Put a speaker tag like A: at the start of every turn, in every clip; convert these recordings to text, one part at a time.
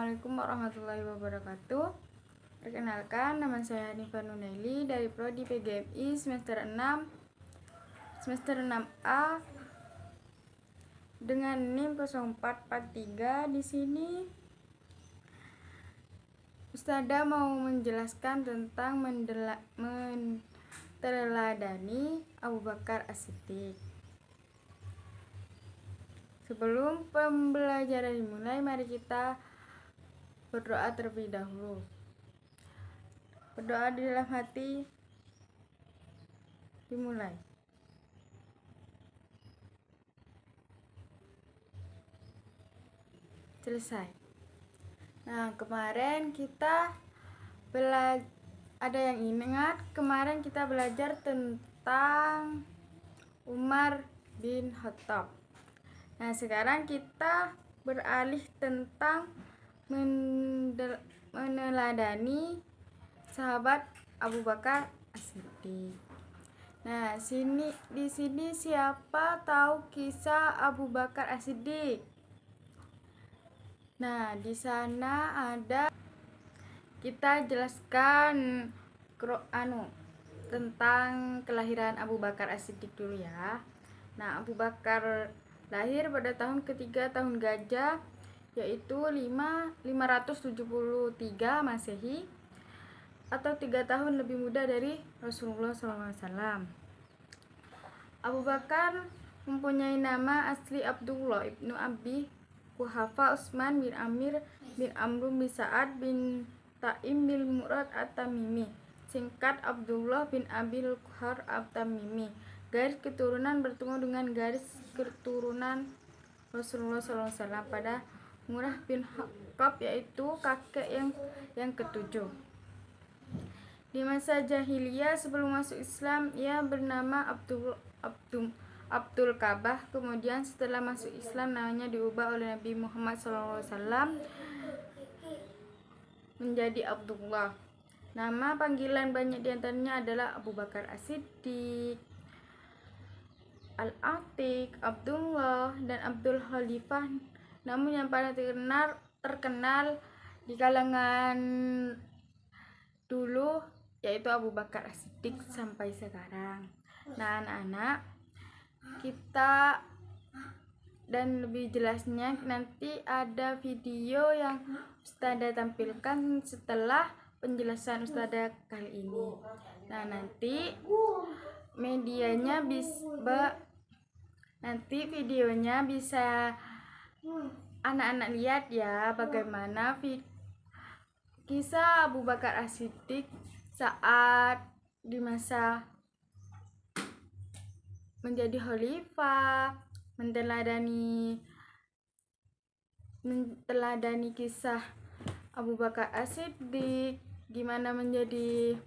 A: Assalamualaikum warahmatullahi wabarakatuh. Perkenalkan, nama saya Hanifah Nunaili dari Prodi PGMI semester 6A dengan NIM 0443. Di sini Ustadzah mau menjelaskan tentang meneladani Abu Bakar As-Siddiq. Sebelum pembelajaran dimulai, mari kita berdoa terlebih dahulu. Berdoa di dalam hati dimulai. Selesai. Nah, kemarin kita ada yang ingat, kemarin kita belajar tentang Umar bin Khattab. Nah, sekarang kita beralih tentang meneladani sahabat Abu Bakar As-Siddiq. Nah, di sini siapa tahu kisah Abu Bakar As-Siddiq? Nah, di sana ada, kita jelaskan tentang kelahiran Abu Bakar As-Siddiq dulu ya. Nah, Abu Bakar lahir pada tahun ketiga tahun Gajah, yaitu 573 Masehi, atau 3 tahun lebih muda dari Rasulullah SAW. Abu Bakar mempunyai nama asli Abdullah ibnu Abi Quhafa Utsman bin Amir bin Amr bin Sa'ad bin Taim bin Murad At-Tamimi, singkat Abdullah bin Abil Quhar At-Tamimi. Garis keturunan bertemu dengan garis keturunan Rasulullah SAW pada Murrah bin Khattab, yaitu kakek yang ketujuh. Di masa jahiliyah sebelum masuk Islam, ia bernama Abdul Ka'bah. Kemudian setelah masuk Islam, namanya diubah oleh Nabi Muhammad SAW menjadi Abdullah. Nama panggilan banyak diantaranya adalah Abu Bakar As-Siddiq, Al-Atiq, Abdullah, dan Abdul Khalifah. Namun yang paling terkenal di kalangan dulu yaitu Abu Bakar As-Siddiq sampai sekarang. Nah, anak-anak, kita dan lebih jelasnya nanti ada video yang Ustadzah tampilkan setelah penjelasan Ustadzah kali ini. Nah, nanti videonya bisa anak-anak lihat ya, bagaimana kisah Abu Bakar As-Siddiq saat di masa menjadi khalifah, meneladani kisah Abu Bakar As-Siddiq, gimana menjadi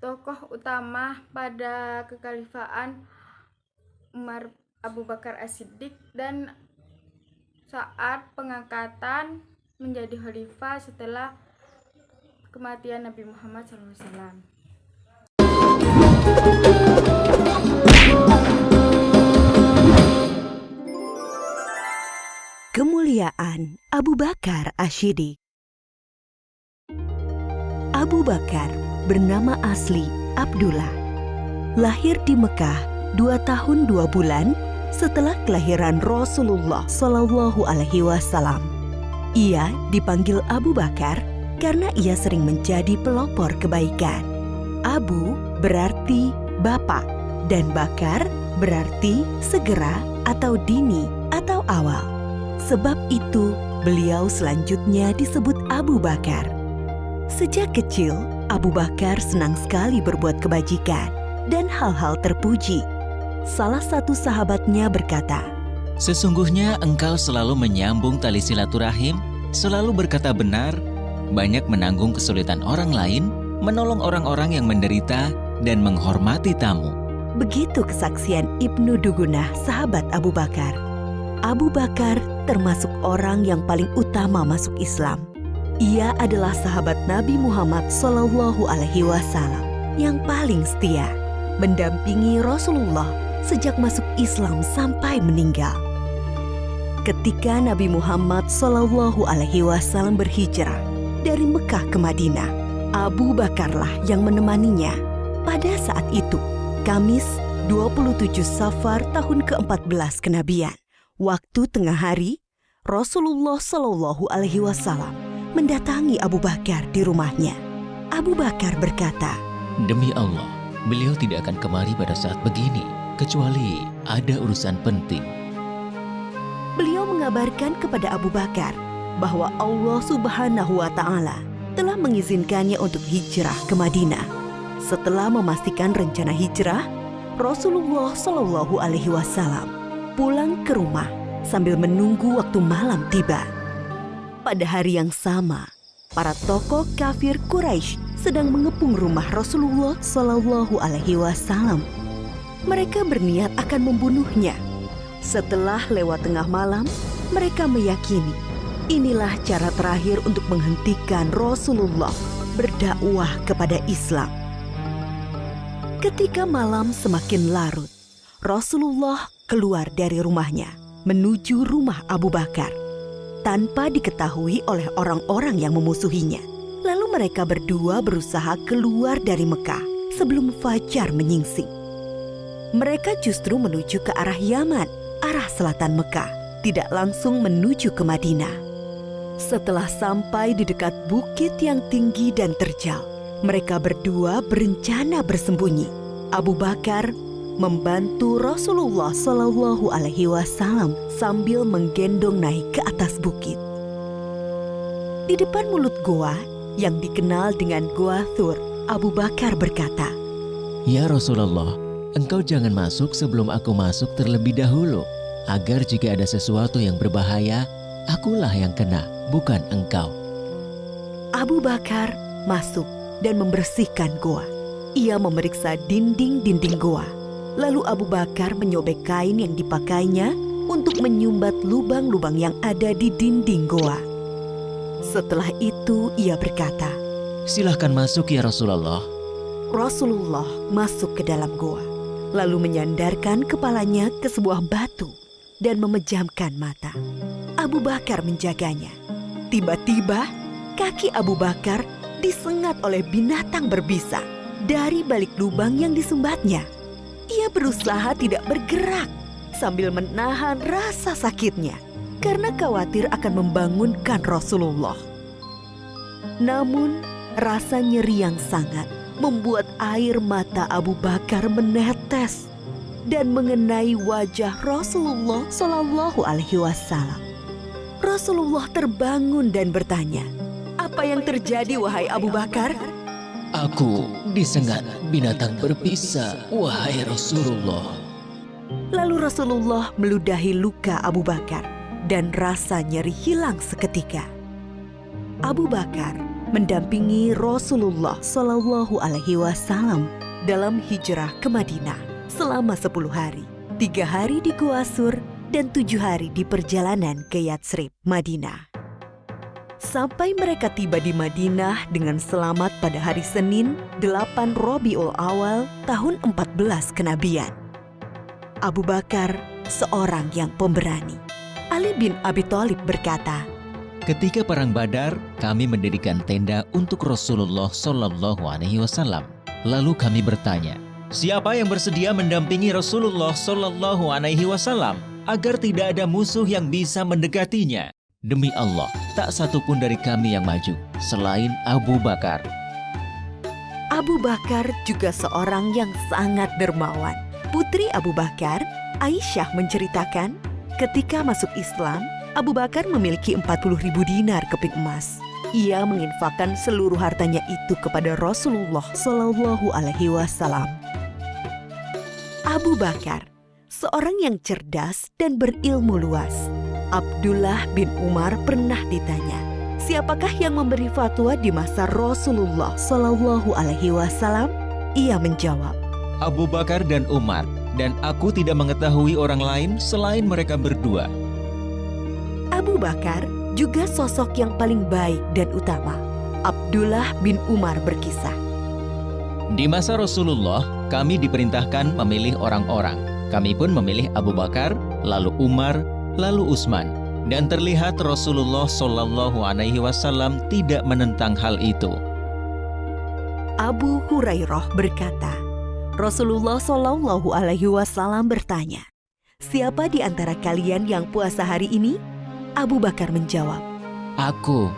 A: tokoh utama pada kekhalifahan Umar Abu Bakar As-Siddiq, dan saat pengangkatan menjadi khalifah setelah kematian Nabi Muhammad SAW.
B: Kemuliaan Abu Bakar As-Siddiq. Abu Bakar bernama asli Abdullah. Lahir di Mekah 2 tahun 2 bulan setelah kelahiran Rasulullah Shallallahu Alaihi Wasallam. Ia dipanggil Abu Bakar karena ia sering menjadi pelopor kebaikan. Abu berarti bapak dan Bakar berarti segera atau dini atau awal. Sebab itu beliau selanjutnya disebut Abu Bakar. Sejak kecil, Abu Bakar senang sekali berbuat kebajikan dan hal-hal terpuji. Salah satu sahabatnya berkata,
C: "Sesungguhnya engkau selalu menyambung tali silaturahim, selalu berkata benar, banyak menanggung kesulitan orang lain, menolong orang-orang yang menderita, dan menghormati tamu."
B: Begitu kesaksian Ibnu Dugunah, sahabat Abu Bakar. Abu Bakar termasuk orang yang paling utama masuk Islam. Ia adalah sahabat Nabi Muhammad SAW yang paling setia, mendampingi Rasulullah sejak masuk Islam sampai meninggal. ketika Nabi Muhammad SAW berhijrah dari Mekah ke Madinah, Abu Bakarlah yang menemaninya. Pada saat itu, Kamis 27 Safar tahun ke-14 kenabian, waktu tengah hari, Rasulullah SAW mendatangi Abu Bakar di rumahnya. Abu Bakar berkata,
C: Demi Allah, beliau tidak akan kemari pada saat begini, kecuali ada urusan penting.
B: Beliau mengabarkan kepada Abu Bakar bahwa Allah Subhanahu wa Ta'ala telah mengizinkannya untuk hijrah ke Madinah. Setelah memastikan rencana hijrah, Rasulullah SAW pulang ke rumah sambil menunggu waktu malam tiba. Pada hari yang sama, para tokoh kafir Quraisy sedang mengepung rumah Rasulullah SAW. Mereka berniat akan membunuhnya. Setelah lewat tengah malam, mereka meyakini inilah cara terakhir untuk menghentikan Rasulullah berdakwah kepada Islam. Ketika malam semakin larut, Rasulullah keluar dari rumahnya menuju rumah Abu Bakar tanpa diketahui oleh orang-orang yang memusuhinya. Lalu mereka berdua berusaha keluar dari Mekah sebelum fajar menyingsing. Mereka justru menuju ke arah Yaman, arah selatan Mekah, tidak langsung menuju ke Madinah. Setelah sampai di dekat bukit yang tinggi dan terjal, mereka berdua berencana bersembunyi. Abu Bakar membantu Rasulullah SAW sambil menggendong naik ke atas bukit. Di depan mulut goa yang dikenal dengan Goa Thur, Abu Bakar berkata,
C: Ya Rasulullah, engkau jangan masuk sebelum aku masuk terlebih dahulu, agar jika ada sesuatu yang berbahaya, akulah yang kena, bukan engkau.
B: Abu Bakar masuk dan membersihkan goa. Ia memeriksa dinding-dinding goa. Lalu Abu Bakar menyobek kain yang dipakainya untuk menyumbat lubang-lubang yang ada di dinding goa. Setelah itu ia berkata,
C: Silahkan masuk ya Rasulullah.
B: Rasulullah masuk ke dalam goa, lalu menyandarkan kepalanya ke sebuah batu dan memejamkan mata. Abu Bakar menjaganya. Tiba-tiba kaki Abu Bakar disengat oleh binatang berbisa dari balik lubang yang disumbatnya. Ia berusaha tidak bergerak sambil menahan rasa sakitnya karena khawatir akan membangunkan Rasulullah. Namun rasa nyeri yang sangat membuat air mata Abu Bakar menetes dan mengenai wajah Rasulullah SAW. Rasulullah terbangun dan bertanya, "Apa yang terjadi, wahai Abu Bakar?"
C: Aku disengat binatang berbisa, wahai Rasulullah.
B: Lalu Rasulullah meludahi luka Abu Bakar dan rasa nyeri hilang seketika. Abu Bakar mendampingi Rasulullah SAW dalam hijrah ke Madinah selama 10 hari, 3 hari di Gua Sur dan 7 hari di perjalanan ke Yatsrib, Madinah. Sampai mereka tiba di Madinah dengan selamat pada hari Senin 8 Rabiul Awal tahun 14 kenabian. Abu Bakar seorang yang pemberani. Ali bin Abi Thalib berkata,
C: Ketika perang Badar, kami mendirikan tenda untuk Rasulullah SAW. Lalu kami bertanya, siapa yang bersedia mendampingi Rasulullah SAW agar tidak ada musuh yang bisa mendekatinya? Demi Allah, tak satu pun dari kami yang maju selain Abu Bakar.
B: Abu Bakar juga seorang yang sangat dermawan. Putri Abu Bakar, Aisyah menceritakan, ketika masuk Islam, Abu Bakar memiliki 40.000 dinar keping emas. Ia menginfakkan seluruh hartanya itu kepada Rasulullah SAW. Abu Bakar, seorang yang cerdas dan berilmu luas. Abdullah bin Umar pernah ditanya, siapakah yang memberi fatwa di masa Rasulullah SAW? Ia menjawab,
C: Abu Bakar dan Umar, dan aku tidak mengetahui orang lain selain mereka berdua.
B: Abu Bakar juga sosok yang paling baik dan utama. Abdullah bin Umar berkisah,
C: Di masa Rasulullah, kami diperintahkan memilih orang-orang. Kami pun memilih Abu Bakar, lalu Umar, lalu Utsman. Dan terlihat Rasulullah Shallallahu Alaihi Wasallam tidak menentang hal itu.
B: Abu Hurairah berkata, Rasulullah Shallallahu Alaihi Wasallam bertanya, "Siapa di antara kalian yang puasa hari ini?" Abu Bakar menjawab,
C: Aku.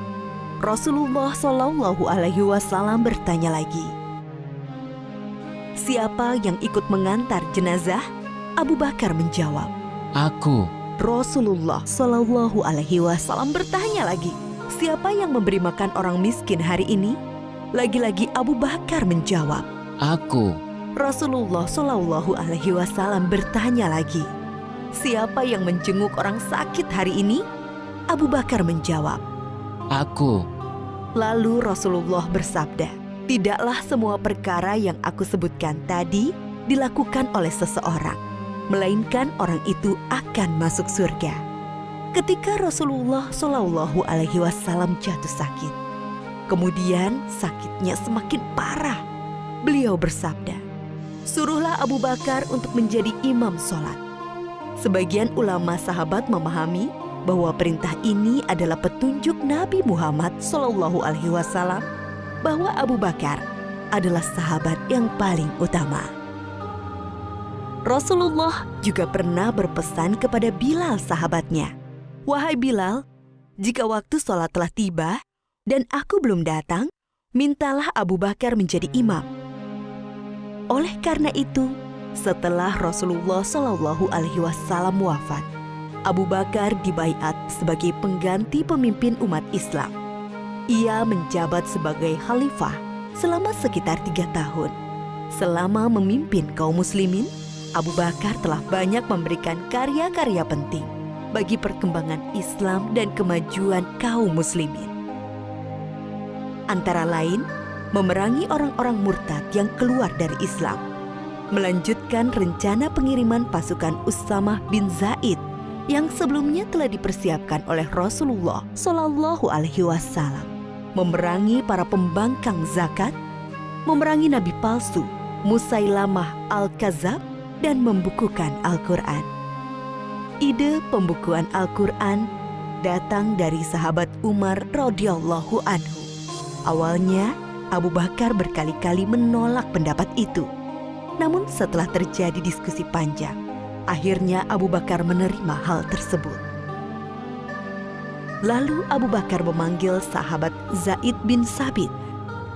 B: Rasulullah Shallallahu Alaihi Wasallam bertanya lagi, "Siapa yang ikut mengantar jenazah?" Abu Bakar menjawab,
C: Aku.
B: Rasulullah Shallallahu Alaihi Wasallam bertanya lagi, "Siapa yang memberi makan orang miskin hari ini?" Lagi-lagi Abu Bakar menjawab,
C: Aku.
B: Rasulullah Shallallahu Alaihi Wasallam bertanya lagi, "Siapa yang menjenguk orang sakit hari ini?" Abu Bakar menjawab,
C: Aku.
B: Lalu Rasulullah bersabda, "Tidaklah semua perkara yang aku sebutkan tadi dilakukan oleh seseorang, melainkan orang itu akan masuk surga." Ketika Rasulullah Shallallahu Alaihi Wasallam jatuh sakit, kemudian sakitnya semakin parah, beliau bersabda, "Suruhlah Abu Bakar untuk menjadi imam sholat." Sebagian ulama sahabat memahami bahwa perintah ini adalah petunjuk Nabi Muhammad Shallallahu Alaihi Wasallam bahwa Abu Bakar adalah sahabat yang paling utama. Rasulullah juga pernah berpesan kepada Bilal sahabatnya, "Wahai Bilal, jika waktu sholat telah tiba dan aku belum datang, mintalah Abu Bakar menjadi imam." Oleh karena itu, setelah Rasulullah Shallallahu Alaihi Wasallam wafat, Abu Bakar dibaiat sebagai pengganti pemimpin umat Islam. Ia menjabat sebagai khalifah selama sekitar 3 tahun. Selama memimpin kaum muslimin, Abu Bakar telah banyak memberikan karya-karya penting bagi perkembangan Islam dan kemajuan kaum muslimin. Antara lain, memerangi orang-orang murtad yang keluar dari Islam, melanjutkan rencana pengiriman pasukan Usamah bin Zaid yang sebelumnya telah dipersiapkan oleh Rasulullah Shallallahu Alaihi Wasallam, memerangi para pembangkang zakat, memerangi nabi palsu Musailamah al-Kadzab, dan membukukan Al-Quran. Ide pembukuan Al-Quran datang dari sahabat Umar radhiyallahu anhu. Awalnya, Abu Bakar berkali-kali menolak pendapat itu. Namun setelah terjadi diskusi panjang, akhirnya Abu Bakar menerima hal tersebut. Lalu Abu Bakar memanggil sahabat Zaid bin Sabit,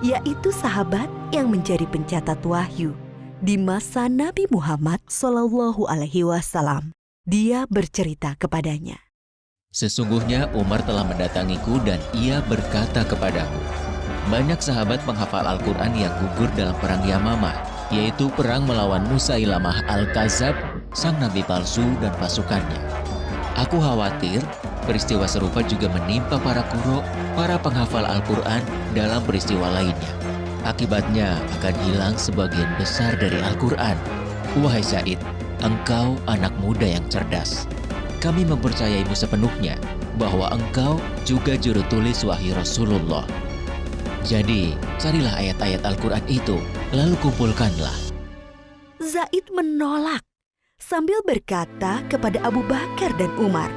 B: yaitu sahabat yang menjadi pencatat wahyu di masa Nabi Muhammad Shallallahu Alaihi Wasallam. Dia bercerita kepadanya,
C: Sesungguhnya Umar telah mendatangiku dan ia berkata kepadaku, banyak sahabat penghafal Al-Quran yang gugur dalam perang Yamamah, yaitu perang melawan Musailamah al-Kadzab, sang nabi palsu dan pasukannya. Aku khawatir peristiwa serupa juga menimpa para qurra, para penghafal Al-Quran dalam peristiwa lainnya. Akibatnya akan hilang sebagian besar dari Al-Quran. Wahai Zaid, engkau anak muda yang cerdas. Kami mempercayaimu sepenuhnya bahwa engkau juga juru tulis wahyu Rasulullah. Jadi, carilah ayat-ayat Al-Quran itu, lalu kumpulkanlah.
B: Zaid menolak sambil berkata kepada Abu Bakar dan Umar,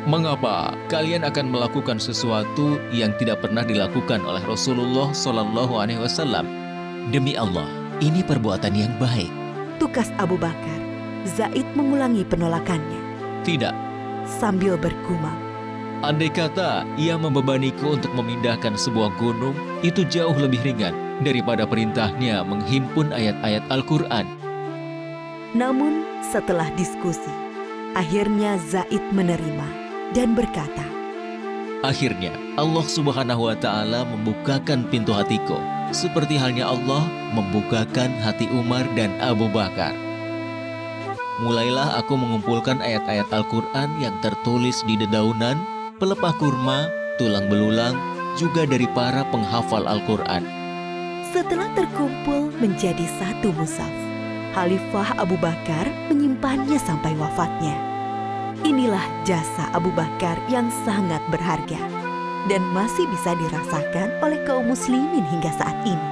C: Mengapa kalian akan melakukan sesuatu yang tidak pernah dilakukan oleh Rasulullah Shallallahu Alaihi Wasallam? Demi Allah, ini perbuatan yang baik.
B: Tukas Abu Bakar. Zaid mengulangi penolakannya
C: Tidak,
B: sambil bergumam,
C: andai kata ia membebaniku untuk memindahkan sebuah gunung, itu jauh lebih ringan daripada perintahnya menghimpun ayat-ayat Al-Quran.
B: Namun setelah diskusi, akhirnya Zaid menerima dan berkata,
C: Akhirnya Allah Subhanahu wa Ta'ala membukakan pintu hatiku, seperti halnya Allah membukakan hati Umar dan Abu Bakar. Mulailah aku mengumpulkan ayat-ayat Al-Quran yang tertulis di dedaunan, pelepah kurma, tulang belulang, juga dari para penghafal Al-Quran.
B: Setelah terkumpul menjadi satu mushaf, Khalifah Abu Bakar menyimpannya sampai wafatnya. Inilah jasa Abu Bakar yang sangat berharga dan masih bisa dirasakan oleh kaum muslimin hingga saat ini.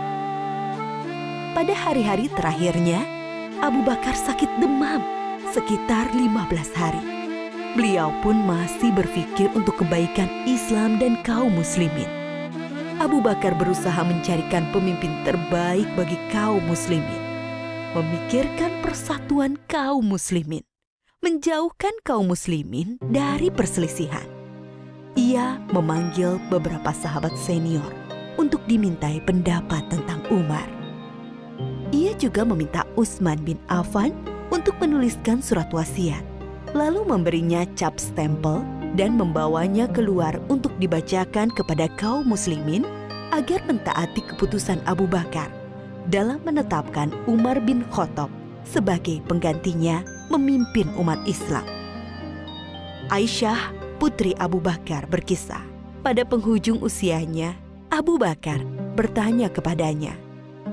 B: Pada hari-hari terakhirnya, Abu Bakar sakit demam sekitar 15 hari. beliau pun masih berpikir untuk kebaikan Islam dan kaum muslimin. Abu Bakar berusaha mencarikan pemimpin terbaik bagi kaum muslimin, memikirkan persatuan kaum muslimin, menjauhkan kaum muslimin dari perselisihan. Ia memanggil beberapa sahabat senior untuk dimintai pendapat tentang Umar. Ia juga meminta Utsman bin Affan untuk menuliskan surat wasiat, lalu memberinya cap stempel dan membawanya keluar untuk dibacakan kepada kaum muslimin agar mentaati keputusan Abu Bakar dalam menetapkan Umar bin Khattab sebagai penggantinya memimpin umat Islam. Aisyah, putri Abu Bakar, berkisah, pada penghujung usianya, Abu Bakar bertanya kepadanya,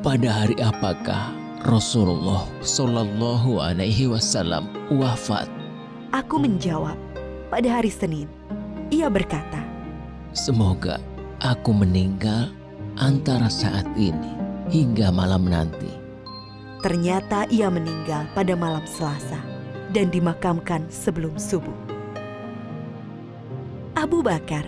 C: Pada hari apakah Rasulullah Shallallahu Alaihi Wasallam wafat?
B: Aku menjawab, pada hari Senin. Ia berkata,
C: Semoga aku meninggal antara saat ini hingga malam nanti.
B: ternyata ia meninggal pada malam Selasa dan dimakamkan sebelum subuh. Abu Bakar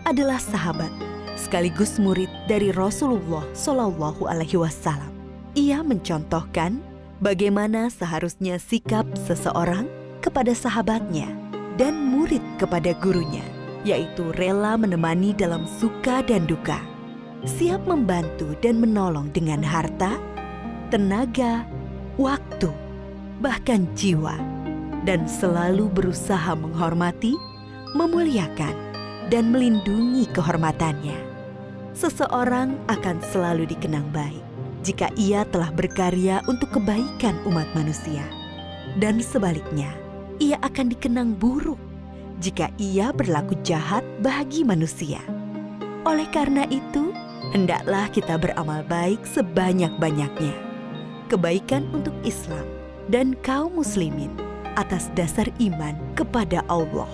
B: adalah sahabat sekaligus murid dari Rasulullah Shallallahu Alaihi Wasallam. Ia mencontohkan bagaimana seharusnya sikap seseorang kepada sahabatnya dan murid kepada gurunya, yaitu rela menemani dalam suka dan duka, siap membantu dan menolong dengan harta, tenaga, waktu, bahkan jiwa, dan selalu berusaha menghormati, memuliakan, dan melindungi kehormatannya. Seseorang akan selalu dikenang baik jika ia telah berkarya untuk kebaikan umat manusia, dan sebaliknya, ia akan dikenang buruk jika ia berlaku jahat bagi manusia. Oleh karena itu, hendaklah kita beramal baik sebanyak-banyaknya, kebaikan untuk Islam dan kaum muslimin atas dasar iman kepada Allah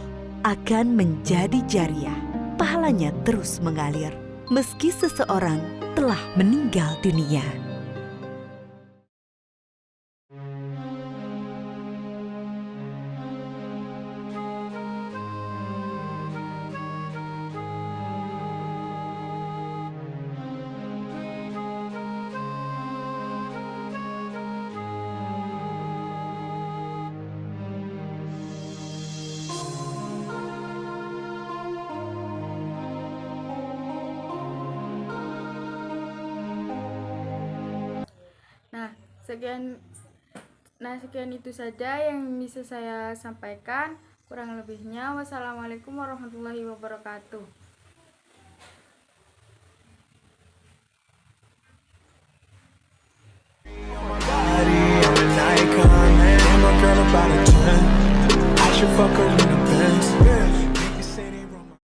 B: akan menjadi jariah, pahalanya terus mengalir meski seseorang telah meninggal dunia.
A: Sekian itu saja yang bisa saya sampaikan. Kurang lebihnya, wassalamualaikum warahmatullahi wabarakatuh.
D: Body, I'm an icon, man. My girl about a 10. I should fuck her